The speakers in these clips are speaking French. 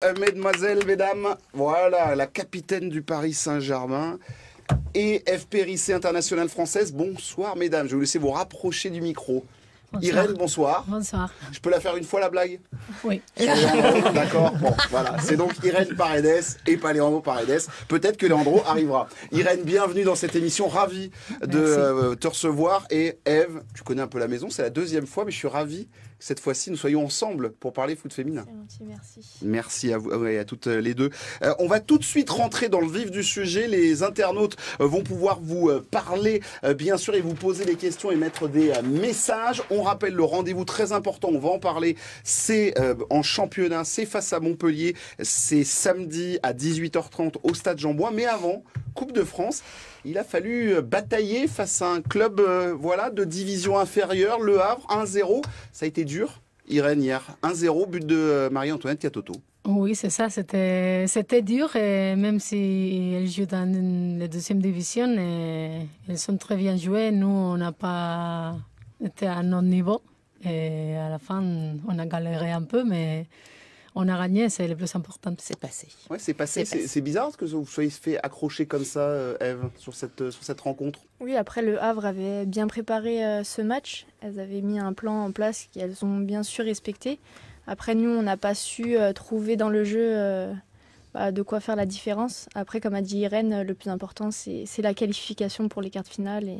Mesdemoiselles, mesdames, voilà la capitaine du Paris Saint-Germain et FP Risset Internationale Française. Bonsoir mesdames, je vais vous laisser vous rapprocher du micro. Bonsoir. Irène, bonsoir. Bonsoir. Je peux la faire une fois la blague? Oui. D'accord, bon, voilà. C'est donc Irène Paredes et pas Leandro Paredes. Peut-être que Leandro arrivera. Irène, bienvenue dans cette émission. Ravi de te recevoir. Et Eve, tu connais un peu la maison, c'est la deuxième fois, mais je suis ravi que cette fois-ci nous soyons ensemble pour parler foot féminin. C'est gentil, merci. Merci à vous et à toutes les deux. On va tout de suite rentrer dans le vif du sujet. Les internautes vont pouvoir vous parler, bien sûr, et vous poser des questions et mettre des messages. On rappelle le rendez-vous très important, on va en parler. C'est en championnat, c'est face à Montpellier. C'est samedi à 18h30 au Stade Jean-Bouin. Mais avant, Coupe de France, il a fallu batailler face à un club voilà, de division inférieure, Le Havre, 1-0. Ça a été dur. Irène, hier, 1-0, but de Marie-Antoinette Catoto. Oui, c'est ça, c'était dur, et même si elles jouent dans la deuxième division, et elles sont très bien jouées. Nous, on n'a pas été à notre niveau, et à la fin, on a galéré un peu, mais on a gagné, c'est le plus important. C'est passé. Ouais, c'est passé. C'est bizarre que vous soyez fait accrocher comme ça, Eve, sur cette rencontre. Oui, après le Havre avait bien préparé ce match. Elles avaient mis un plan en place qu'elles ont bien sûr respecté. Après, nous, on n'a pas su trouver dans le jeu de quoi faire la différence. Après, comme a dit Irène, le plus important, c'est la qualification pour les quarts de finale. Et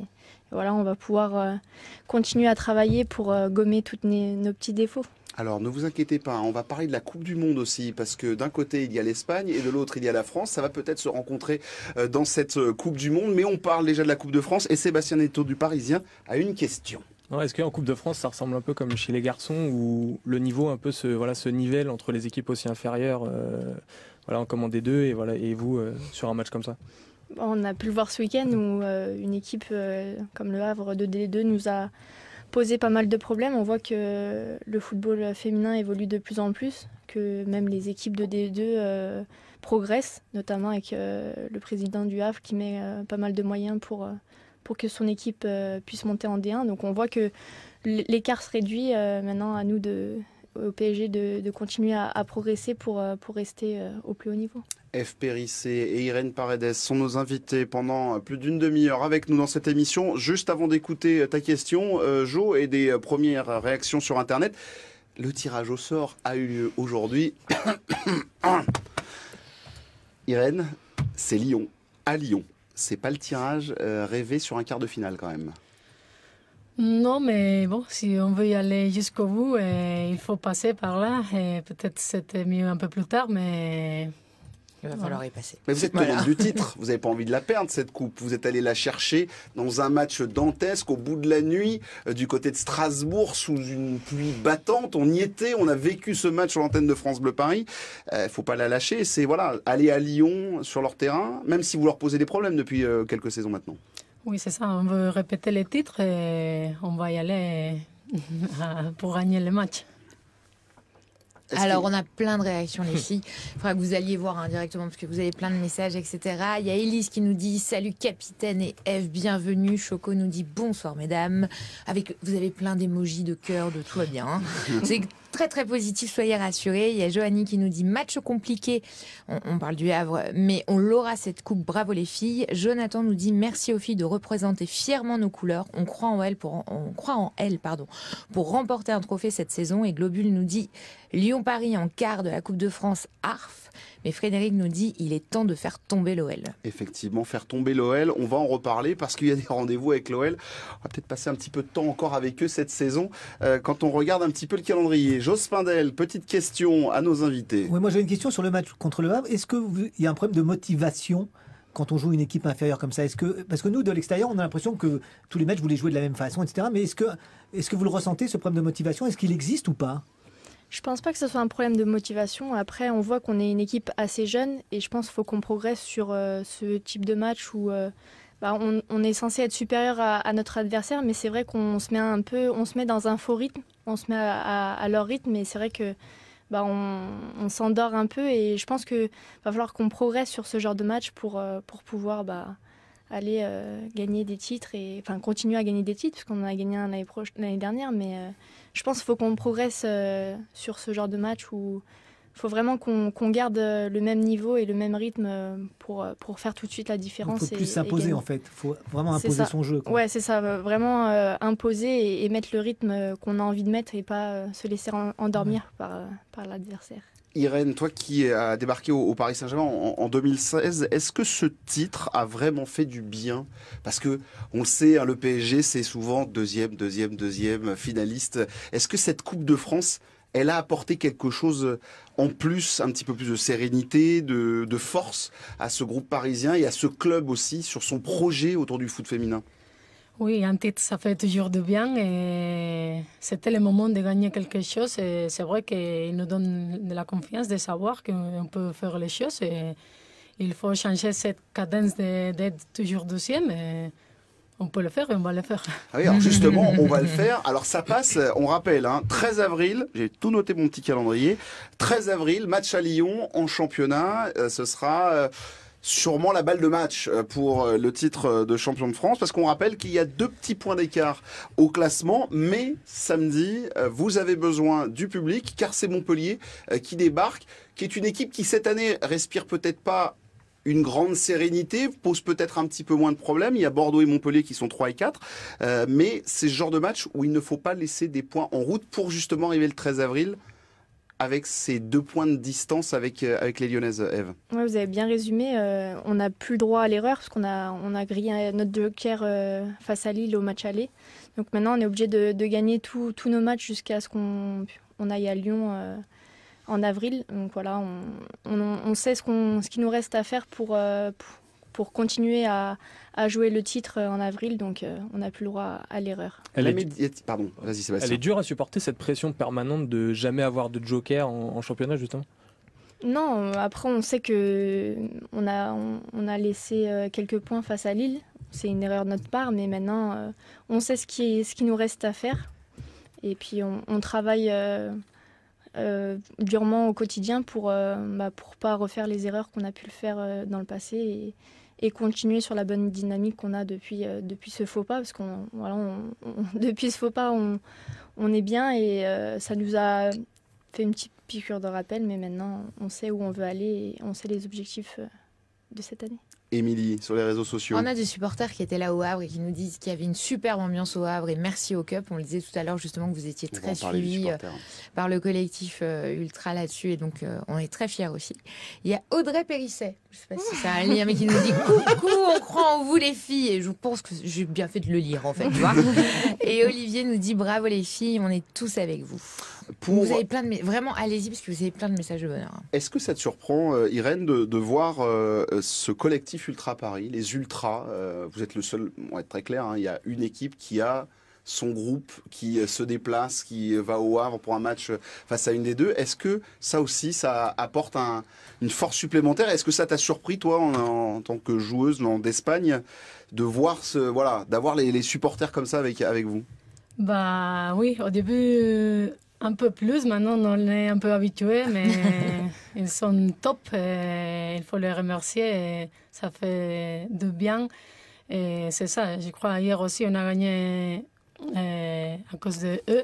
voilà, on va pouvoir continuer à travailler pour gommer tous nos petits défauts. Alors, ne vous inquiétez pas, on va parler de la Coupe du Monde aussi, parce que d'un côté, il y a l'Espagne et de l'autre, il y a la France. Ça va peut-être se rencontrer dans cette Coupe du Monde, mais on parle déjà de la Coupe de France. Et Sébastien Netto du Parisien a une question. Est-ce qu'en Coupe de France, ça ressemble un peu comme chez les garçons, où le niveau un peu se nivelle entre les équipes aussi inférieures, comme en D2 et vous sur un match comme ça? On a pu le voir ce week-end où une équipe comme le Havre de D2 nous a posé pas mal de problèmes. On voit que le football féminin évolue de plus en plus, que même les équipes de D2 progressent, notamment avec le président du Havre qui met pas mal de moyens pour que son équipe puisse monter en D1. Donc on voit que l'écart se réduit. Maintenant à nous, au PSG, de continuer à progresser pour rester au plus haut niveau. FP Risset et Irène Paredes sont nos invités pendant plus d'une demi-heure avec nous dans cette émission. Juste avant d'écouter ta question, Jo, et des premières réactions sur Internet, le tirage au sort a eu lieu aujourd'hui. Irène, c'est Lyon, à Lyon. C'est pas le tirage rêvé sur un quart de finale quand même. Non, mais bon, si on veut y aller jusqu'au bout, il faut passer par là. Et peut-être c'était mieux un peu plus tard, mais il va falloir y passer. Mais vous êtes tenante du titre, vous n'avez pas envie de la perdre cette coupe. Vous êtes allé la chercher dans un match dantesque au bout de la nuit, du côté de Strasbourg, sous une pluie battante. On y était, on a vécu ce match sur l'antenne de France Bleu Paris. Faut pas la lâcher. C'est aller à Lyon sur leur terrain, même si vous leur posez des problèmes depuis quelques saisons maintenant. Oui, c'est ça. On veut répéter les titres et on va y aller pour gagner le match. Alors, on a plein de réactions, les filles. Il faudra que vous alliez voir directement, parce que vous avez plein de messages, etc. Il y a Élise qui nous dit « Salut capitaine et Eve, bienvenue ». Choco nous dit « Bonsoir mesdames ». Vous avez plein d'émojis de cœur, de tout va bien. C'est très très positif, soyez rassurés. Il y a Joanie qui nous dit « Match compliqué ». On parle du Havre, mais on l'aura cette coupe, bravo les filles. Jonathan nous dit « Merci aux filles de représenter fièrement nos couleurs. On croit en elles pour remporter un trophée cette saison ». Et Globule nous dit « Lyon-Paris en quart de la Coupe de France, ARF ». Mais Frédéric nous dit il est temps de faire tomber l'OL. Effectivement, faire tomber l'OL. On va en reparler parce qu'il y a des rendez-vous avec l'OL. On va peut-être passer un petit peu de temps encore avec eux cette saison. Quand on regarde un petit peu le calendrier. Jos Pindel, petite question à nos invités. Oui, moi j'ai une question sur le match contre le Havre. Est-ce qu'il y a un problème de motivation quand on joue une équipe inférieure comme ça? Parce que nous, de l'extérieur, on a l'impression que tous les matchs, vous les jouez de la même façon, etc. Mais est-ce que vous le ressentez, ce problème de motivation? Est-ce qu'il existe ou pas? Je pense pas que ce soit un problème de motivation. Après, on voit qu'on est une équipe assez jeune et je pense qu'il faut qu'on progresse sur ce type de match où on est censé être supérieur à notre adversaire, mais c'est vrai qu'on se met dans un faux rythme, on se met à leur rythme, et c'est vrai que on s'endort un peu, et je pense qu'il va falloir qu'on progresse sur ce genre de match pour pouvoir aller gagner des titres, et enfin continuer à gagner des titres, parce qu'on en a gagné un l'année dernière, mais je pense qu'il faut qu'on progresse sur ce genre de match où faut vraiment qu'on garde le même niveau et le même rythme pour faire tout de suite la différence. Il faut plus s'imposer en fait. Il faut vraiment imposer son jeu. Quoi. Ouais, c'est ça. Vraiment imposer et mettre le rythme qu'on a envie de mettre et pas se laisser endormir par l'adversaire. Irène, toi qui as débarqué au Paris Saint-Germain en 2016, est-ce que ce titre a vraiment fait du bien? Parce que on le sait, hein, le PSG, c'est souvent deuxième finaliste. Est-ce que cette Coupe de France, elle a apporté quelque chose en plus, un petit peu plus de sérénité, de force à ce groupe parisien et à ce club aussi sur son projet autour du foot féminin? Oui, un titre, ça fait toujours du bien et c'était le moment de gagner quelque chose. Et c'est vrai qu'il nous donne de la confiance de savoir qu'on peut faire les choses. Et il faut changer cette cadence d'être toujours deuxième. Et on peut le faire et on va le faire. Ah oui, alors justement, on va le faire. Alors ça passe, on rappelle, 13 avril, j'ai tout noté mon petit calendrier. 13 avril, match à Lyon en championnat. Ce sera... sûrement la balle de match pour le titre de champion de France, parce qu'on rappelle qu'il y a 2 petits points d'écart au classement, mais samedi, vous avez besoin du public, car c'est Montpellier qui débarque, qui est une équipe qui cette année respire peut-être pas une grande sérénité, pose peut-être un petit peu moins de problèmes. Il y a Bordeaux et Montpellier qui sont 3 et 4, mais c'est ce genre de match où il ne faut pas laisser des points en route pour justement arriver le 13 avril avec ces 2 points de distance avec les Lyonnaises, Ève. Ouais, vous avez bien résumé. On n'a plus le droit à l'erreur parce qu'on a grillé notre joker face à Lille au match aller. Donc maintenant, on est obligé de gagner tous nos matchs jusqu'à ce qu'on aille à Lyon en avril. Donc voilà, on sait ce qu'il nous reste à faire pour continuer à jouer le titre en avril, donc on n'a plus le droit à l'erreur. Pardon, vas-y Sébastien. Elle est dure à supporter cette pression permanente de jamais avoir de joker en championnat justement? Non, après on sait que on a laissé quelques points face à Lille, c'est une erreur de notre part, mais maintenant on sait ce qui nous reste à faire, et puis on travaille durement au quotidien pour pas refaire les erreurs qu'on a pu le faire dans le passé et continuer sur la bonne dynamique qu'on a depuis ce faux pas, parce depuis ce faux pas on est bien et ça nous a fait une petite piqûre de rappel, mais maintenant on sait où on veut aller et on sait les objectifs de cette année. Émilie, sur les réseaux sociaux. On a des supporters qui étaient là au Havre et qui nous disent qu'il y avait une superbe ambiance au Havre et merci au Cup. On le disait tout à l'heure justement que vous étiez très suivis par le collectif Ultra là-dessus et donc on est très fiers aussi. Il y a Audrey Périsset, je ne sais pas si c'est un lien, mais qui nous dit coucou, on croit en vous les filles, et je pense que j'ai bien fait de le lire en fait, tu vois. Et Olivier nous dit bravo les filles, on est tous avec vous. Vous avez plein de vraiment allez-y parce que vous avez plein de messages de bonheur. Est-ce que ça te surprend, Irène, de voir ce collectif Ultra Paris, les Ultras, vous êtes le seul, on va être très clair, il y a une équipe qui a son groupe, qui se déplace, qui va au Havre pour un match face à une des deux. Est-ce que ça aussi, ça apporte une force supplémentaire? Est-ce que ça t'a surpris, toi, en tant que joueuse d'Espagne, de voir d'avoir les supporters comme ça avec vous? Bah oui, au début... un peu plus, maintenant on est un peu habitué, mais ils sont top et il faut les remercier et ça fait du bien. Et c'est ça, je crois hier aussi on a gagné à cause de eux,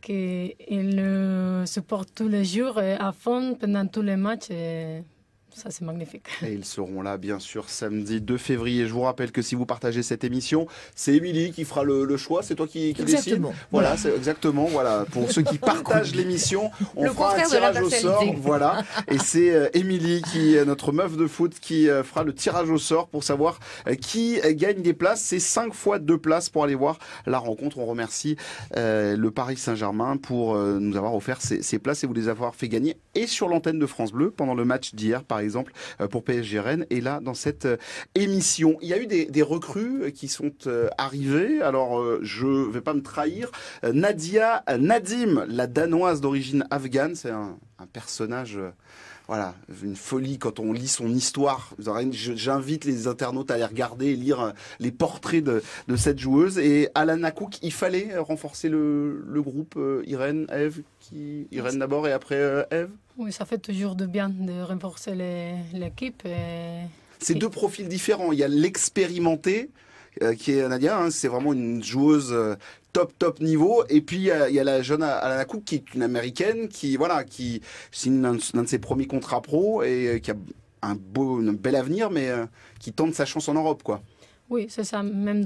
qu'ils nous supportent tous les jours et à fond pendant tous les matchs. Et ça, c'est magnifique. Et ils seront là, bien sûr, samedi 2 février. Je vous rappelle que si vous partagez cette émission, c'est Émilie qui fera le choix. C'est toi qui décide. Voilà, c'est exactement. Voilà. Pour ceux qui partagent l'émission, on fera un tirage au sort. Voilà. Et c'est Émilie, notre meuf de foot, qui fera le tirage au sort pour savoir qui gagne des places. C'est 5 fois 2 places pour aller voir la rencontre. On remercie le Paris Saint-Germain pour nous avoir offert ces places et vous les avoir fait gagner. Et sur l'antenne de France Bleu, pendant le match d'hier, par exemple, pour PSG Rennes, et là, dans cette émission. Il y a eu des recrues qui sont arrivées. Alors, je ne vais pas me trahir. Nadia Nadim, la Danoise d'origine afghane, c'est un personnage... voilà, une folie quand on lit son histoire. J'invite les internautes à aller regarder et lire les portraits de cette joueuse. Et Alana Cook, il fallait renforcer le groupe. Irène, Ève, Irène d'abord et après Ève. Oui, ça fait toujours du bien de renforcer l'équipe. C'est 2 profils différents. Il y a l'expérimenté qui est Nadia. Hein, c'est vraiment une joueuse top niveau. Et puis il y a la jeune Alana Cook qui est une américaine qui signe l'un de ses premiers contrats pro et qui a un bel avenir, mais qui tente sa chance en Europe, quoi. Oui, c'est ça. Même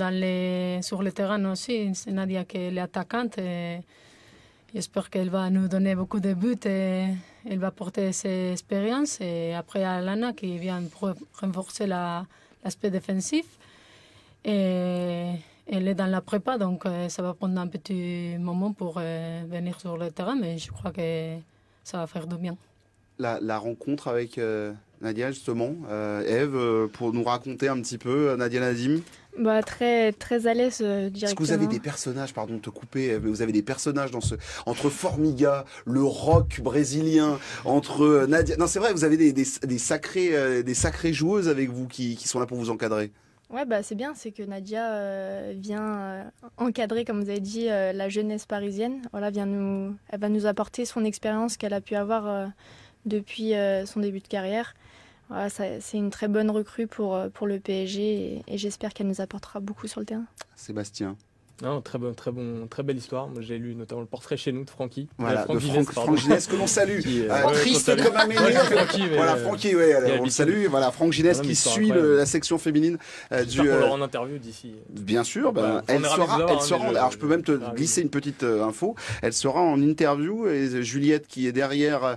sur le terrain aussi, c'est Nadia qui est l'attaquante. Et j'espère qu'elle va nous donner beaucoup de buts et elle va porter ses expériences. Et après, Alana qui vient pour renforcer l'aspect défensif. Et elle est dans la prépa, donc ça va prendre un petit moment pour venir sur le terrain, mais je crois que ça va faire du bien. La rencontre avec Nadia, justement, Eve, pour nous raconter un petit peu, Nadia Nadim. Très, très à l'aise directement. Est-ce que vous avez des personnages, pardon de te couper, Eve, mais vous avez des personnages entre Formiga, le rock brésilien, entre Nadia... Non, c'est vrai, vous avez des sacrées joueuses avec vous qui sont là pour vous encadrer. Ouais, c'est bien, c'est que Nadia vient encadrer, comme vous avez dit, la jeunesse parisienne. Voilà, elle va nous apporter son expérience qu'elle a pu avoir depuis son début de carrière. Voilà, c'est une très bonne recrue pour le PSG et j'espère qu'elle nous apportera beaucoup sur le terrain. Sébastien. Non, très belle histoire. Moi, j'ai lu notamment le portrait chez nous de Francky. Voilà, de Franck Ginès, que l'on salue. Triste comme un menhir. Voilà, Francky, on le salue. Voilà, Franck Ginès qui suit la section féminine du. On l'aura en interview d'ici. Bien sûr, elle sera. Alors, je peux même te glisser une petite info. Elle sera en interview et Juliette, qui est derrière,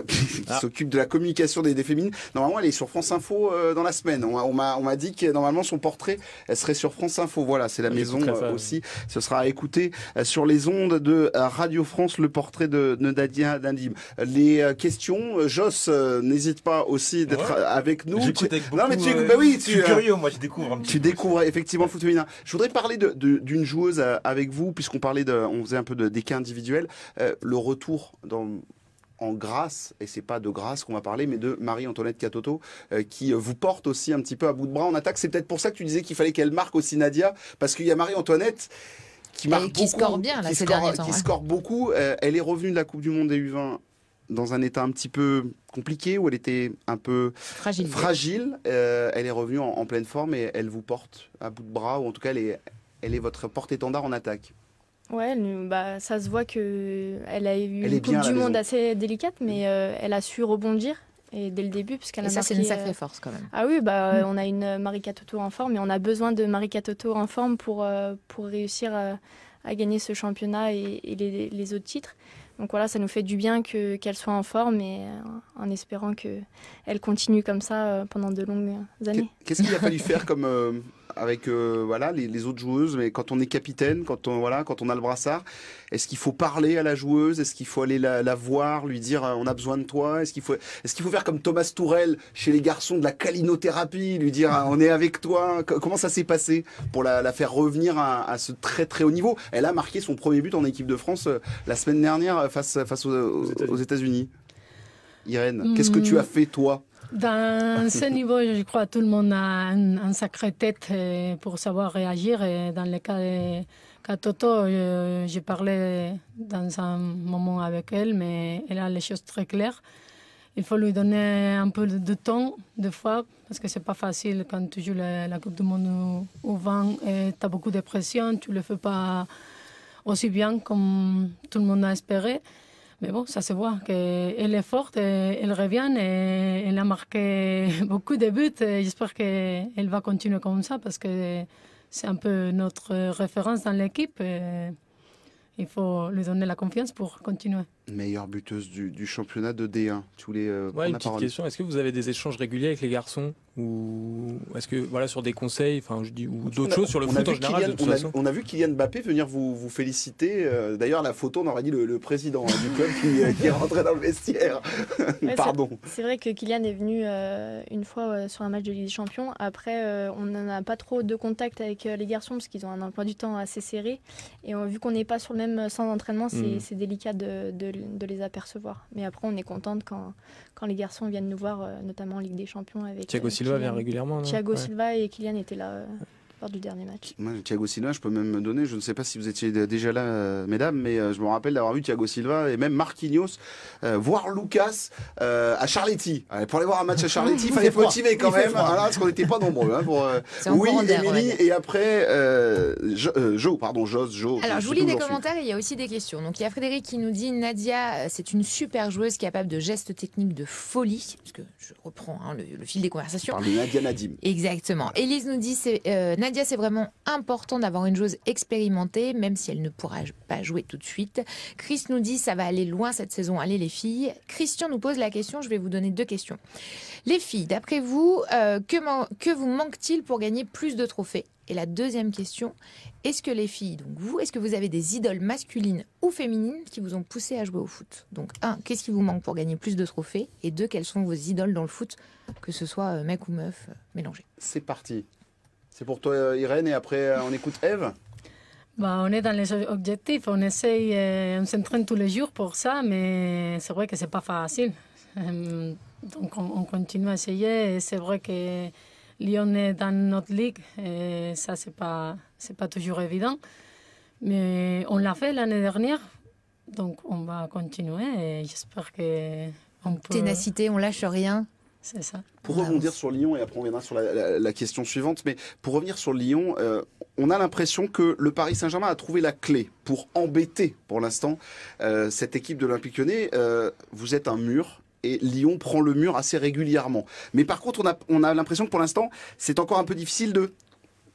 qui s'occupe de la communication des féminines. Normalement, elle est sur France Info dans la semaine. On m'a dit que normalement son portrait, elle serait sur France Info. Voilà, c'est la maison aussi. Ce sera à écouter sur les ondes de Radio France, le portrait de Nadia Nadim. Les questions, Joss, n'hésite pas aussi d'être avec nous. J'écoute avec beaucoup. Non, mais je suis curieux, moi, je découvre un petit peu. Tu découvres effectivement le foot féminin. Je voudrais parler d'une joueuse avec vous, puisqu'on faisait un peu des cas individuels. Le retour en grâce, et c'est pas de grâce qu'on va parler, mais de Marie-Antoinette Katoto, qui vous porte aussi un petit peu à bout de bras en attaque. C'est peut-être pour ça que tu disais qu'il fallait qu'elle marque aussi Nadia, parce qu'il y a Marie-Antoinette qui marque beaucoup, score bien là, ces derniers temps. Qui score beaucoup. Elle est revenue de la Coupe du Monde des U20 dans un état un petit peu compliqué, où elle était un peu fragile. Elle est revenue en pleine forme et elle vous porte à bout de bras, ou en tout cas elle est votre porte-étendard en attaque. Ouais, ça se voit qu'elle a eu une Coupe du Monde assez délicate, mais elle a su rebondir. Et dès le début, puisqu'elle a marqué... c'est une sacrée force quand même. Ah oui, on a une Marie Katoto en forme, et on a besoin de Marie Katoto en forme pour réussir à gagner ce championnat et les autres titres. Donc voilà, ça nous fait du bien qu'elle soit en forme, et en espérant qu'elle continue comme ça pendant de longues années. Qu'est-ce qu'il a fallu faire comme... avec les autres joueuses, mais quand on est capitaine, quand on a le brassard, est-ce qu'il faut parler à la joueuse? Est-ce qu'il faut aller la voir, lui dire on a besoin de toi? Est-ce qu'il faut faire comme Thomas Tourel chez les garçons, de la calinothérapie, lui dire on est avec toi? Comment ça s'est passé pour la faire revenir à ce très très haut niveau? Elle a marqué son premier but en équipe de France la semaine dernière face aux États-Unis. Irène, qu'est-ce que tu as fait toi? Dans ce niveau, je crois que tout le monde a une sacrée tête pour savoir réagir. Et dans le cas de Katoto, j'ai parlé dans un moment avec elle, mais elle a les choses très claires. Il faut lui donner un peu de temps, des fois, parce que c'est pas facile quand tu joues la Coupe du Monde au vent et tu as beaucoup de pression, tu le fais pas aussi bien comme tout le monde a espéré. Mais bon, ça se voit qu'elle est forte, elle revient et elle a marqué beaucoup de buts. J'espère qu'elle va continuer comme ça parce que c'est un peu notre référence dans l'équipe. Il faut lui donner la confiance pour continuer. Meilleure buteuse du championnat de D1. Tu voulais prendre une la petite parole. question. Est-ce que vous avez des échanges réguliers avec les garçons, ou est-ce que sur des conseils, ou d'autres choses sur le foot en général? On a vu Kylian Mbappé venir vous féliciter. D'ailleurs, la photo, on aurait dit le président du club qui est rentré dans le vestiaire. Ouais, Pardon. C'est vrai que Kylian est venu une fois sur un match de Ligue des Champions. Après, on n'en a pas trop de contact avec les garçons parce qu'ils ont un emploi du temps assez serré. Et vu qu'on n'est pas sur le même centre d'entraînement, c'est délicat de les apercevoir. Mais après, on est contente quand les garçons viennent nous voir, notamment en Ligue des Champions. Avec Thiago Silva vient régulièrement, non? Thiago Silva et Kylian étaient là lors du dernier match. Moi, Thiago Silva, je peux même me donner, je ne sais pas si vous étiez déjà là, mesdames, mais je me rappelle d'avoir vu Thiago Silva et même Marquinhos voir Lucas à Charletti. Pour aller voir un match à Charletti, il fallait être motivé quand même, voilà, parce qu'on n'était pas nombreux. Hein, pour, oui, Émilie, et après, Jo. Alors, je vous lis des commentaires et il y a aussi des questions. Donc, il y a Frédéric qui nous dit Nadia, c'est une super joueuse capable de gestes techniques de folie, parce que je reprends le fil des conversations. Par Nadia Nadim. Exactement. Élise nous dit Nadia, c'est vraiment important d'avoir une joueuse expérimentée, même si elle ne pourra pas jouer tout de suite. Chris nous dit ça va aller loin cette saison. Allez les filles. Christian nous pose la question, je vais vous donner 2 questions. Les filles, d'après vous, que vous manque-t-il pour gagner plus de trophées? Et la deuxième question, est-ce que les filles, donc vous, est-ce que vous avez des idoles masculines ou féminines qui vous ont poussé à jouer au foot? Donc 1, qu'est-ce qui vous manque pour gagner plus de trophées? Et 2, quelles sont vos idoles dans le foot, que ce soit mec ou meuf, mélangé? C'est parti. C'est pour toi Irène et après on écoute Eve. Bah, on est dans les objectifs, on essaye, on s'entraîne tous les jours pour ça, mais c'est vrai que c'est pas facile. Donc on continue à essayer et c'est vrai que Lyon est dans notre ligue et ça c'est pas toujours évident. Mais on l'a fait l'année dernière, donc on va continuer et j'espère que on peut... Ténacité, on lâche rien. C'est ça. Pour rebondir sur Lyon, et après on viendra sur la question suivante, mais pour revenir sur Lyon, on a l'impression que le Paris Saint-Germain a trouvé la clé pour embêter, pour l'instant, cette équipe de l'Olympique Lyonnais. Vous êtes un mur, et Lyon prend le mur assez régulièrement. Mais par contre, on a l'impression que pour l'instant, c'est encore un peu difficile de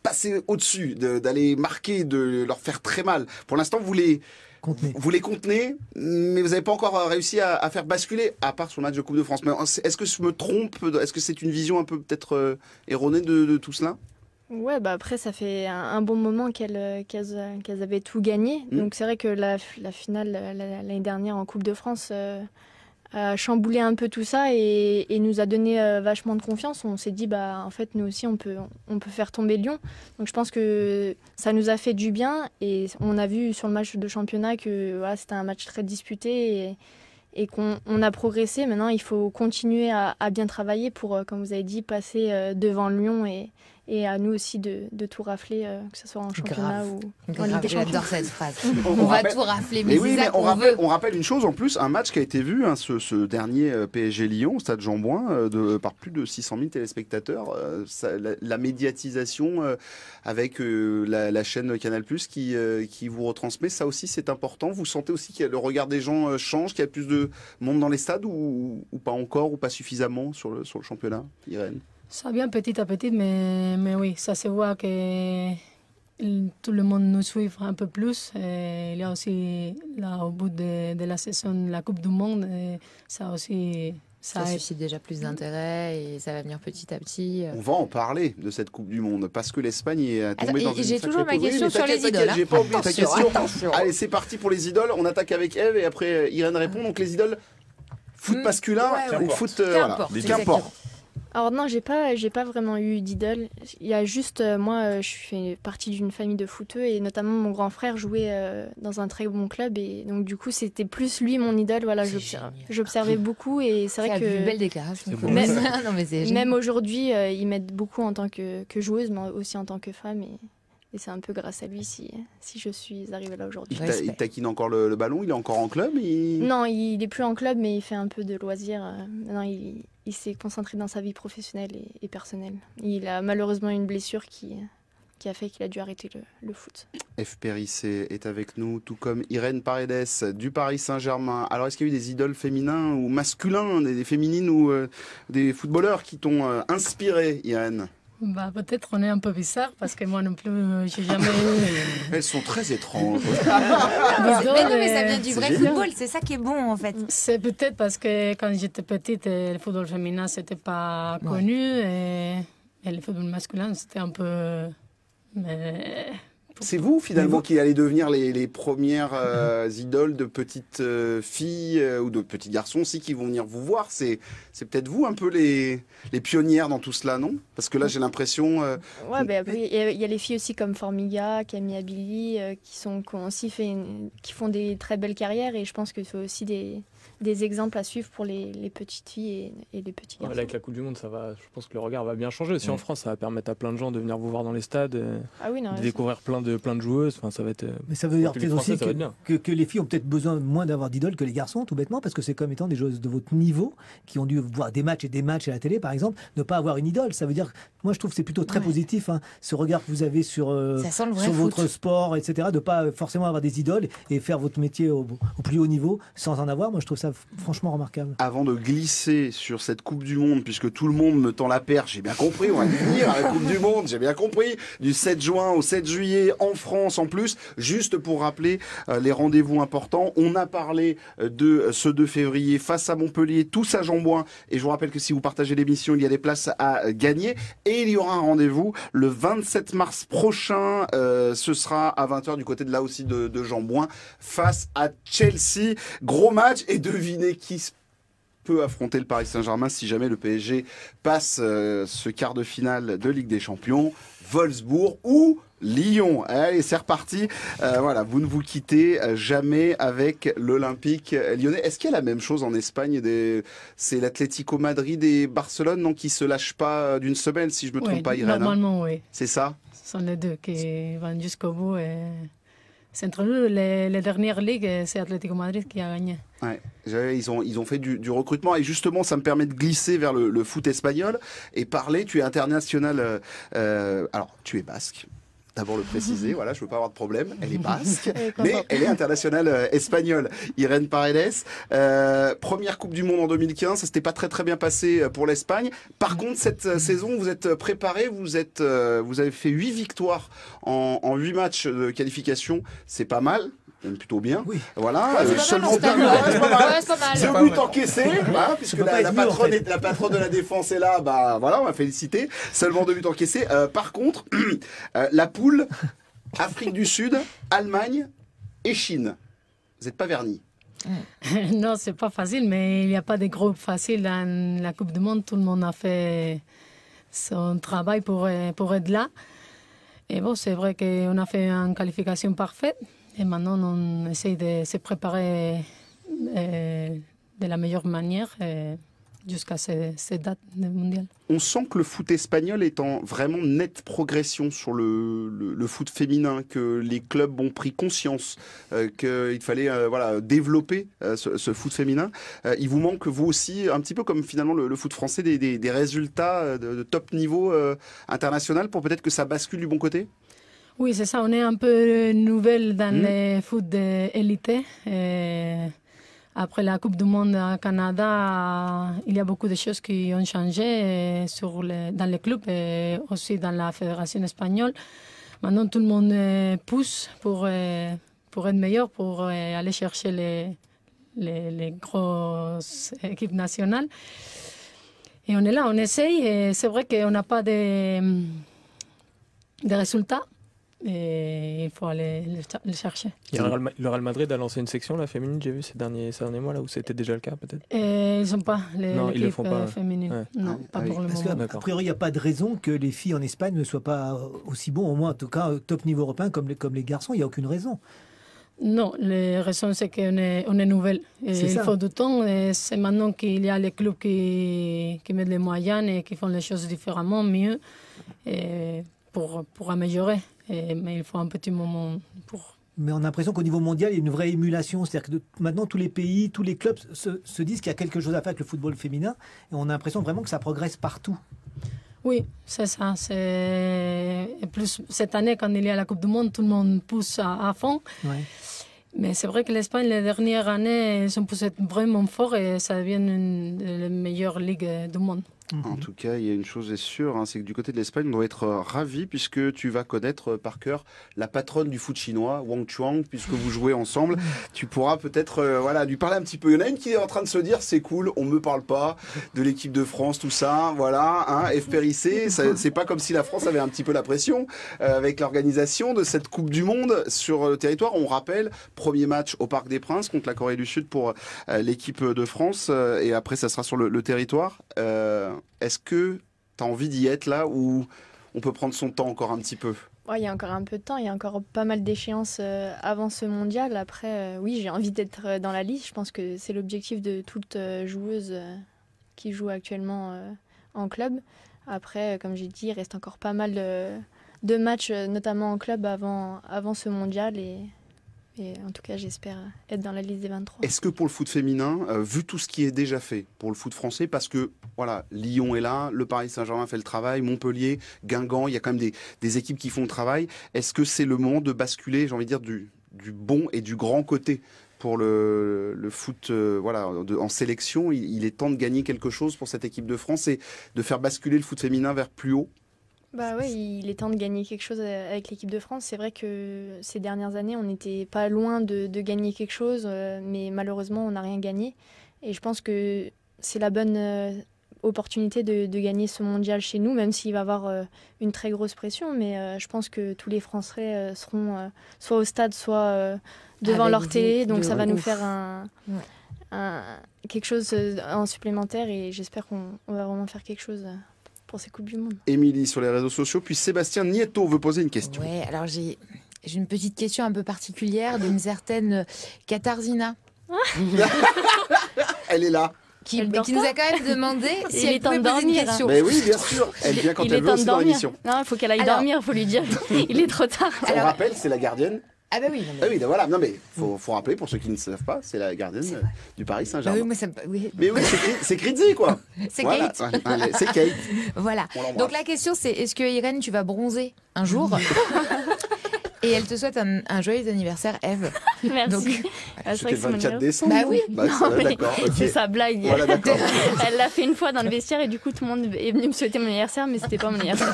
passer au-dessus, d'aller marquer, de leur faire très mal. Pour l'instant, vous les contenez, mais vous n'avez pas encore réussi à faire basculer, à part sur le match de Coupe de France. Mais est-ce que je me trompe? Est-ce que c'est une vision un peu peut-être erronée de tout cela? Ouais, bah après, ça fait un bon moment qu'elles avaient tout gagné. Donc c'est vrai que la finale l'année dernière en Coupe de France a chamboulé un peu tout ça et nous a donné vachement de confiance. On s'est dit, bah, en fait, nous aussi, on peut faire tomber Lyon. Donc je pense que ça nous a fait du bien et on a vu sur le match de championnat que voilà, c'était un match très disputé et qu'on a progressé. Maintenant, il faut continuer à bien travailler pour, comme vous avez dit, passer devant Lyon et à nous aussi de tout rafler, que ce soit en championnat ou en Ligue des Champions. J'adore cette phrase. On va tout rafler, mais oui, c'est ça qu'on on rappelle une chose en plus, un match qui a été vu, ce dernier PSG-Lyon, au Stade Jean-Bouin, par plus de 600 000 téléspectateurs. La médiatisation avec la chaîne Canal+, qui vous retransmet, ça aussi c'est important. Vous sentez aussi que le regard des gens change, qu'il y a plus de monde dans les stades ou pas encore, ou pas suffisamment sur le championnat, Irène? Ça vient petit à petit, mais oui, ça se voit que tout le monde nous suit un peu plus. Et il y a aussi, là, au bout de la saison, la Coupe du Monde, et ça aussi... Ça suscite déjà plus d'intérêt et ça va venir petit à petit. On va en parler de cette Coupe du Monde parce que l'Espagne est tombée dans une j'ai toujours ma question sur les idoles. J'ai pas oublié ta question. Allez, c'est parti pour les idoles. On attaque avec Eve et après Irène répond. Donc les idoles, foot masculin ou foot... Qu'importe. Alors non, j'ai pas vraiment eu d'idole. Il y a juste, moi, je fais partie d'une famille de footeux et notamment mon grand frère jouait dans un très bon club et donc du coup c'était plus lui mon idole. Voilà, j'observais beaucoup et c'est vrai que... C'est une belle déclaration. Même aujourd'hui, il m'aide beaucoup en tant que joueuse, mais aussi en tant que femme et c'est un peu grâce à lui si je suis arrivée là aujourd'hui. Il taquine encore le ballon? Il est encore en club? Non, il est plus en club, mais il fait un peu de loisirs. Maintenant, il s'est concentré dans sa vie professionnelle et personnelle. Il a malheureusement une blessure qui a fait qu'il a dû arrêter le foot. F. Périssé est avec nous, tout comme Irène Paredes du Paris Saint-Germain. Alors, est-ce qu'il y a eu des idoles féminins ou masculins, des féminines ou des footballeurs qui t'ont inspiré, Irène? Bah, peut-être on est un peu bizarre parce que moi non plus, j'ai jamais eu... Elles sont très étranges. Mais non, mais ça vient du vrai football, c'est ça qui est bon en fait. C'est peut-être parce que quand j'étais petite, le football féminin, c'était pas connu et le football masculin, c'était un peu... Mais... C'est vous finalement qui allez devenir les premières idoles de petites filles ou de petits garçons aussi qui vont venir vous voir. C'est peut-être vous un peu les pionnières dans tout cela, non? Parce que là j'ai l'impression... Ouais, il y a les filles aussi comme Formiga, Camille Abili qui font des très belles carrières et je pense que c'est aussi des exemples à suivre pour les petites filles et les petits garçons. Avec la Coupe du Monde, ça va, je pense que le regard va bien changer aussi en France. Ça va permettre à plein de gens de venir vous voir dans les stades, de découvrir plein de joueuses. Enfin, ça va être. Mais ça veut dire peut-être aussi ça va être bien. que les filles ont peut-être besoin moins d'avoir d'idoles que les garçons, tout bêtement, parce que c'est comme étant des joueuses de votre niveau qui ont dû voir des matchs et des matchs à la télé, par exemple, ne pas avoir une idole. Ça veut dire, moi je trouve que c'est plutôt très positif, hein, ce regard que vous avez sur votre sport, etc., de pas forcément avoir des idoles et faire votre métier au plus haut niveau sans en avoir. Moi je trouve ça franchement remarquable. Avant de glisser sur cette Coupe du Monde, puisque tout le monde me tend la perche, j'ai bien compris, on va finir à la Coupe du Monde, j'ai bien compris, du 7 juin au 7 juillet en France en plus, juste pour rappeler les rendez-vous importants. On a parlé de ce 2 février face à Montpellier, tous à Jean-Bouin, et je vous rappelle que si vous partagez l'émission, il y a des places à gagner, et il y aura un rendez-vous le 27 mars prochain, ce sera à 20h du côté de là aussi de Jean-Bouin, face à Chelsea. Gros match, et devinez qui peut affronter le Paris Saint-Germain si jamais le PSG passe ce quart de finale de Ligue des Champions. Wolfsburg ou Lyon. Allez, c'est reparti. Voilà, vous ne vous quittez jamais avec l'Olympique lyonnais. Est-ce qu'il y a la même chose en Espagne? C'est l'Atlético Madrid et Barcelone, non, qui se lâchent pas d'une semaine, si je me trompe pas, Irène. Normalement, oui. C'est ça? Ce sont les deux qui vont jusqu'au bout. C'est entre nous, les dernières ligues, c'est Atlético Madrid qui a gagné. Ouais, ils ont fait du recrutement, et justement ça me permet de glisser vers le foot espagnol et parler. Tu es international, alors tu es basque, d'abord le préciser, voilà, je veux pas avoir de problème, elle est basque, mais elle est internationale espagnole. Irène Paredes, première Coupe du Monde en 2015, ça s'était pas très bien passé pour l'Espagne. Par contre, cette saison, vous êtes préparé, vous avez fait 8 victoires en 8 matchs de qualification, c'est pas mal. Même plutôt bien. Oui. Voilà. Seulement 2 buts encaissés, voilà, puisque la patronne de la défense est là. Bah voilà, on va féliciter. Seulement 2 buts encaissés. Par contre, la poule Afrique du Sud, Allemagne et Chine. Vous n'êtes pas vernis. Non, c'est pas facile, mais il n'y a pas de groupes faciles dans la Coupe du Monde. Tout le monde a fait son travail pour être là. Et bon, c'est vrai qu'on a fait une qualification parfaite. Et maintenant, on essaye de se préparer de la meilleure manière jusqu'à cette date mondiale. On sent que le foot espagnol est en vraiment nette progression sur le foot féminin, que les clubs ont pris conscience qu'il fallait développer ce foot féminin. Il vous manque, vous aussi, un petit peu comme finalement le foot français, des résultats de top niveau international pour peut-être que ça bascule du bon côté? Oui, c'est ça. On est un peu nouvelle dans le foot d'élite. Après la Coupe du Monde au Canada, il y a beaucoup de choses qui ont changé dans les clubs et aussi dans la fédération espagnole. Maintenant, tout le monde pousse pour être meilleur, pour aller chercher les grosses équipes nationales. Et on est là, on essaye. Et c'est vrai qu'on n'a pas de résultats. Et il faut aller le chercher. Le Real Madrid a lancé une section, la féminine, j'ai vu ces derniers mois, là où c'était déjà le cas, peut-être. Ils n'ont pas l'équipe féminine. Ouais. Non, pas pour le Parce moment. A priori, il n'y a pas de raison que les filles en Espagne ne soient pas aussi bons, au moins en tout cas top niveau européen comme les garçons. Il n'y a aucune raison. Non, la raison c'est qu'on est nouvelle. Il faut du temps. Et c'est maintenant qu'il y a les clubs qui mettent les moyens et qui font les choses différemment, mieux, et pour améliorer. Mais il faut un petit moment pour... Mais on a l'impression qu'au niveau mondial, il y a une vraie émulation. C'est-à-dire que maintenant, tous les pays, tous les clubs se disent qu'il y a quelque chose à faire avec le football féminin. Et on a l'impression vraiment que ça progresse partout. Oui, c'est ça. Et plus cette année, quand il y a la Coupe du Monde, tout le monde pousse à fond. Ouais. Mais c'est vrai que l'Espagne, les dernières années, ils ont poussé vraiment fort et ça devient une des meilleures ligues du monde. En tout cas, il y a une chose est sûre, c'est que du côté de l'Espagne, on doit être ravis puisque tu vas connaître par cœur la patronne du foot chinois, Wang Chuang, puisque vous jouez ensemble. Tu pourras peut-être lui parler un petit peu. Il y en a une qui est en train de se dire, c'est cool, on me parle pas de l'équipe de France, tout ça, voilà, FPRIC, c'est pas comme si la France avait un petit peu la pression avec l'organisation de cette Coupe du Monde sur le territoire. On rappelle, premier match au Parc des Princes contre la Corée du Sud pour l'équipe de France et après ça sera sur le territoire. Est-ce que tu as envie d'y être là ou on peut prendre son temps encore un petit peu? Ouais, il y a encore un peu de temps, il y a encore pas mal d'échéances avant ce mondial. Après, oui, j'ai envie d'être dans la liste. Je pense que c'est l'objectif de toute joueuse qui joue actuellement en club. Après, comme j'ai dit, il reste encore pas mal de matchs, notamment en club, avant ce mondial. Et en tout cas, j'espère être dans la liste des 23. Est-ce que pour le foot féminin, vu tout ce qui est déjà fait pour le foot français, parce que voilà, Lyon est là, le Paris Saint-Germain fait le travail, Montpellier, Guingamp, il y a quand même des équipes qui font le travail. Est-ce que c'est le moment de basculer, j'ai envie de dire, du bon et du grand côté pour le foot en sélection? Il est temps de gagner quelque chose pour cette équipe de France et de faire basculer le foot féminin vers plus haut? Bah oui, il est temps de gagner quelque chose avec l'équipe de France. C'est vrai que ces dernières années, on n'était pas loin de gagner quelque chose, mais malheureusement, on n'a rien gagné. Et je pense que c'est la bonne opportunité de gagner ce mondial chez nous, même s'il va y avoir une très grosse pression. Mais je pense que tous les Français seront soit au stade, soit devant leur télé. Donc ça va nous faire quelque chose en supplémentaire et j'espère qu'on va vraiment faire quelque chose pour ces Coupes du Monde. Émilie sur les réseaux sociaux, puis Sébastien Nieto veut poser une question. Ouais, alors j'ai une petite question un peu particulière d'une certaine Katarzyna. Elle est là. Qui nous a quand même demandé si elle pouvait poser une question. Mais oui, bien sûr. Elle vient quand elle veut aussi dans l'émission. Non, il faut qu'elle aille dormir, il faut lui dire. Il est trop tard. On rappelle, c'est la gardienne. Ah bah oui. Ah oui, voilà. Non mais faut rappeler pour ceux qui ne savent pas, c'est la gardienne du Paris Saint-Germain. Bah oui, moi ça oui. Mais oui, c'est Kridzi quoi. C'est voilà. Kate. C'est Kate. Voilà. Donc la question c'est est-ce que Irène tu vas bronzer un jour? Et elle te souhaite un joyeux anniversaire, Eve. Merci. Donc, c'était le 24 décembre. Bah oui. D'accord. Okay. C'est sa blague. Voilà, d'accord. Elle l'a fait une fois dans le vestiaire et du coup tout le monde est venu me souhaiter mon anniversaire, mais c'était pas mon anniversaire.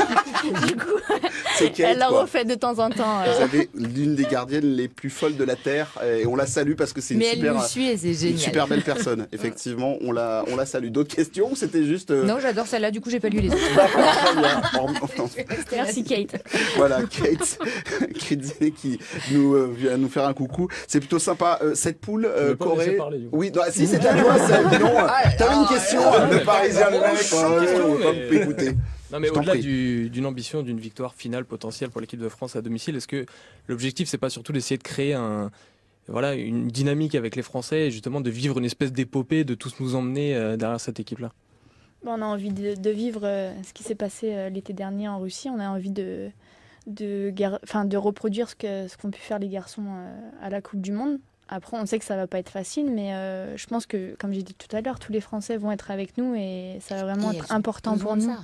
Du coup, Kate, elle l'a refait de temps en temps. Vous avez l'une des gardiennes les plus folles de la terre et on la salue parce que c'est une elle nous suit et c'est génial. Une super belle personne. Effectivement, on la salue. D'autres questions ou c'était juste Non, j'adore celle-là. Du coup, j'ai pas lu les autres. Merci Kate. Voilà, Kate Kridzi qui vient nous faire un coucou. C'est plutôt sympa. Cette poule Corée. Oui, non, si c'est à toi, sinon. T'avais une question, le Parisien, le mec. Écoutez. Non mais au-delà d'une ambition, d'une victoire finale potentielle pour l'équipe de France à domicile, est-ce que l'objectif c'est pas surtout d'essayer de créer une dynamique avec les Français et justement de vivre une espèce d'épopée, de tous nous emmener derrière cette équipe-là? On a envie de vivre ce qui s'est passé l'été dernier en Russie. On a envie de reproduire ce qu'ont pu faire les garçons à la Coupe du Monde. Après, on sait que ça va pas être facile, mais je pense que, comme j'ai dit tout à l'heure, tous les Français vont être avec nous et ça va vraiment être important pour nous.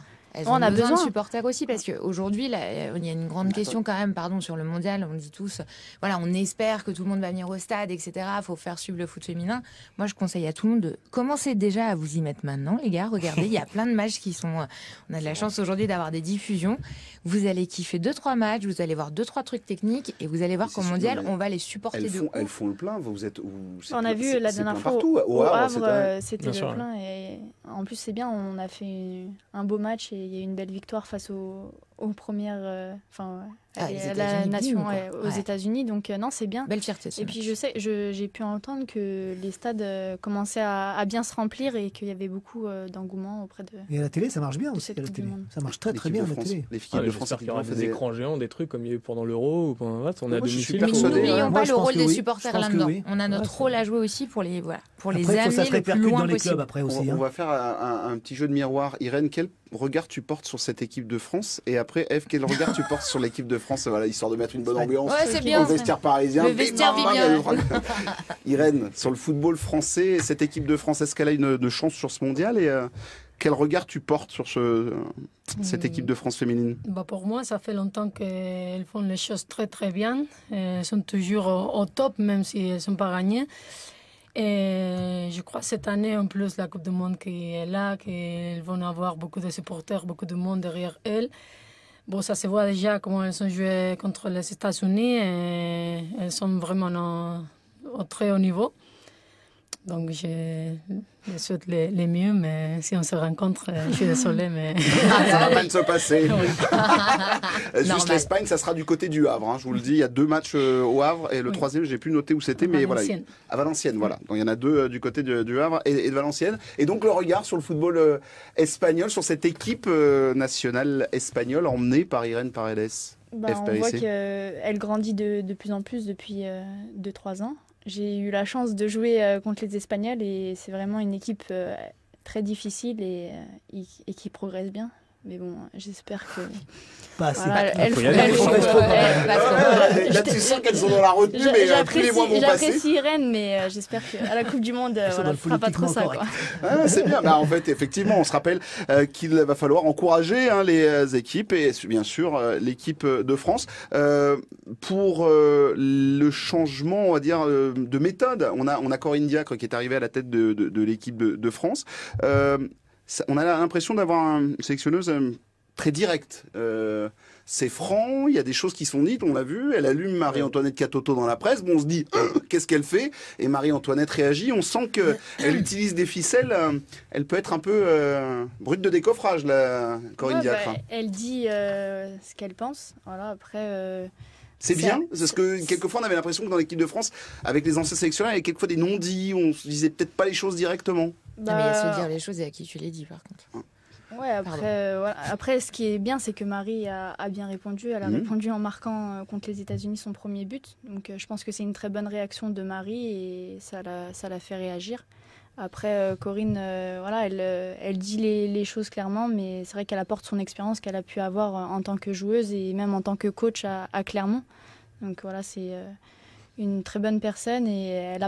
On a besoin de supporters aussi parce qu'aujourd'hui, il y a une grande question quand même, sur le mondial. On dit tous, voilà, on espère que tout le monde va venir au stade, etc. Il faut faire suivre le foot féminin. Moi, je conseille à tout le monde de commencer déjà à vous y mettre maintenant, les gars. Regardez, il y a plein de matchs qui sont. On a de la chance aujourd'hui d'avoir des diffusions. Vous allez kiffer 2-3 matchs, vous allez voir 2-3 trucs techniques et vous allez voir qu'au mondial, on va les supporter de ouf. Elles font le plein. On a vu la dernière fois au Havre, c'était le plein. Et en plus, c'est bien, on a fait un beau match et il y a eu une belle victoire face aux premières, à la nation aux États-Unis. Donc non, c'est bien. Belle fierté. Et puis j'ai pu entendre que les stades commençaient à bien se remplir et qu'il y avait beaucoup d'engouement auprès de. Et à la télé, ça marche bien aussi. À la télé, ça marche très très bien à la télé. L'équipe de France, il y aura des écrans géants, des trucs comme il y a eu pendant l'Euro ou pendant on a domicile. Mais n'oublions pas le rôle des supporters là-dedans. On a notre rôle à jouer aussi pour les amener le plus loin possible. On va faire un petit jeu de miroir. Irène, quel regard tu portes sur cette équipe de France? Et après, Eve, quel regard tu portes sur l'équipe de France? Voilà, histoire de mettre une bonne ambiance. Ouais, c'est bien. Au vestiaire parisien. Le vestiaire vit bien. Irène, sur le football français, cette équipe de France, est-ce qu'elle a une chance sur ce mondial? Et quel regard tu portes sur cette équipe de France féminine? Pour moi, ça fait longtemps qu'elles font les choses très très bien. Elles sont toujours au top, même si elles ne sont pas gagnées. Et je crois cette année, en plus, la Coupe du Monde qui est là, qu'elles vont avoir beaucoup de supporters, beaucoup de monde derrière elles. Ça se voit déjà comment elles ont joué contre les États-Unis. Et elles sont vraiment au très haut niveau. Donc, je souhaite les mieux, mais si on se rencontre, je suis désolée, mais... Ça va mal se passer. Juste Normal. l'Espagne, ça sera du côté du Havre. Hein, je vous le dis, il y a 2 matchs au Havre et le troisième, j'ai pu noter où c'était, mais voilà. À Valenciennes, voilà. Donc il y en a 2 du côté du Havre et de Valenciennes. Et donc le regard sur le football espagnol, sur cette équipe nationale espagnole emmenée par Irene Paredes. On voit qu'elle grandit de plus en plus depuis 2-3 ans. J'ai eu la chance de jouer contre les Espagnols et c'est vraiment une équipe très difficile et qui progresse bien. Mais bon, j'espère que... Pas assez. Voilà, Là, tu sens qu'elles sont dans la retenue, mais tous les mois vont passer. J'apprécie Irène, mais j'espère qu'à la Coupe du Monde, elle ne fera pas trop ça. Quoi. Ah, c'est bien. En fait, effectivement, on se rappelle qu'il va falloir encourager les équipes et bien sûr l'équipe de France pour le changement, on va dire, de méthode. On a Corinne Diacre qui est arrivée à la tête de l'équipe de France. On a l'impression d'avoir une sélectionneuse très directe. C'est franc, il y a des choses qui sont dites, on l'a vu. Elle allume Marie-Antoinette Katoto dans la presse. Bon, on se dit, qu'est-ce qu'elle fait? Et Marie-Antoinette réagit. On sent qu'elle utilise des ficelles. Elle peut être un peu brute de décoffrage, la Corinne Diacre. Elle dit ce qu'elle pense. Voilà, après... C'est bien, parce que quelquefois on avait l'impression que dans l'équipe de France, avec les anciens sélectionneurs, il y avait quelquefois des non-dits, on se disait peut-être pas les choses directement. Non, mais il y a se dire les choses et à qui tu les dis par contre. Ouais, après ce qui est bien, c'est que Marie a bien répondu. Elle a répondu en marquant contre les États-Unis son premier but. Donc je pense que c'est une très bonne réaction de Marie et ça l'a fait réagir. Après, Corinne, elle dit les choses clairement, mais c'est vrai qu'elle apporte son expérience qu'elle a pu avoir en tant que joueuse et même en tant que coach à Clermont. Donc voilà, c'est une très bonne personne et elle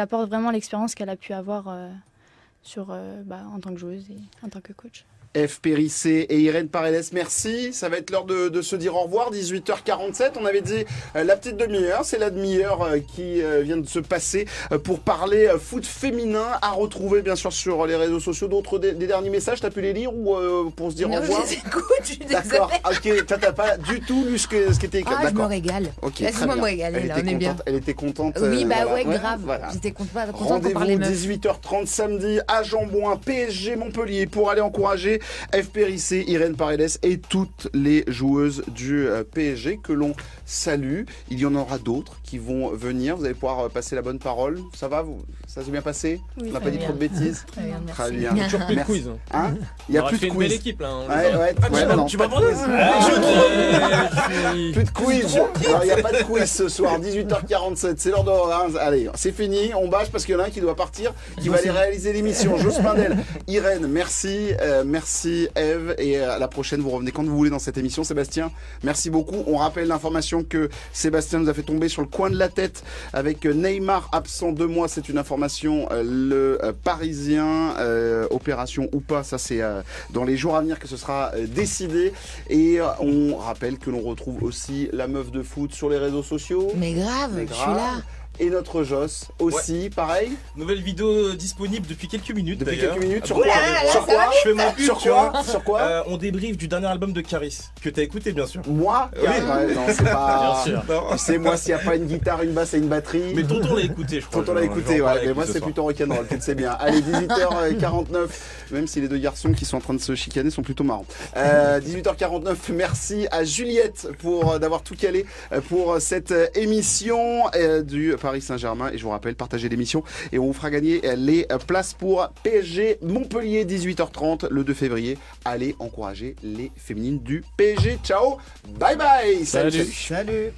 apporte vraiment l'expérience qu'elle a pu avoir en tant que joueuse et en tant que coach. F. Périssé et Irène Paredes, merci. Ça va être l'heure de se dire au revoir. 18h47, on avait dit la petite demi-heure. C'est la demi-heure qui vient de se passer pour parler foot féminin. À retrouver bien sûr sur les réseaux sociaux. D'autres des derniers messages, t'as pu les lire ou pour se dire au revoir? Je les écoute, je suis D'accord, ok, t'as pas du tout lu ce qui était écrit. Je me régale. Ok, laisse-moi me régaler, là, on est bien. Elle était contente. Oui, grave. Voilà. J'étais contente pour parler meufs. Rendez-vous 18h30 samedi à Jambouin, PSG Montpellier, pour aller encourager F. Périssé, Irène Paredes et toutes les joueuses du PSG que l'on salue. Il y en aura d'autres qui vont venir. Vous allez pouvoir passer la bonne parole. Ça va? Ça s'est bien passé? Oui, on n'a pas dit trop de bêtises? Très bien. Très bien. Toujours plus de quiz. Hein? Il y a plus de une quiz. belle équipe là. Tu vas prendre Plus de quiz. Alors, il n'y a pas de quiz ce soir. 18h47. C'est l'heure de... Allez, c'est fini. On bâche parce qu'il y en a un qui doit partir, qui va aller réaliser l'émission. Jospin Spindel. Irène, merci. Merci Eve. Et à la prochaine, vous revenez quand vous voulez dans cette émission. Sébastien, merci beaucoup. On rappelle l'information que Sébastien nous a fait tomber sur le coin de la tête avec Neymar absent 2 mois. C'est une information. Le Parisien, opération ou pas, ça c'est dans les jours à venir que ce sera décidé. Et on rappelle que l'on retrouve aussi la meuf de foot sur les réseaux sociaux. Mais grave, je suis là. Et notre Joss aussi, pareil. Nouvelle vidéo disponible depuis quelques minutes. Depuis d'ailleurs. quelques minutes, sur quoi? Sur quoi? Je fais ma pub, sur quoi? Sur quoi? On débriefe du dernier album de Caris, que t'as écouté bien sûr. Moi? Oui. Ouais, non, c'est pas... Bien sûr. Tu sais, moi, s'il n'y a pas une guitare, une basse et une batterie... Mais tonton l'a écouté, je crois. Tonton l'a écouté, ouais. Mais moi, c'est plutôt rock'n'roll, tu le sais bien. Allez, 18h49, même si les 2 garçons qui sont en train de se chicaner sont plutôt marrants. 18h49, merci à Juliette d'avoir tout calé pour cette émission du Paris Saint-Germain. Et je vous rappelle, partagez l'émission et on vous fera gagner les places pour PSG Montpellier 18h30 le 2 février. Allez encourager les féminines du PSG. Ciao, bye bye. Salut. Salut.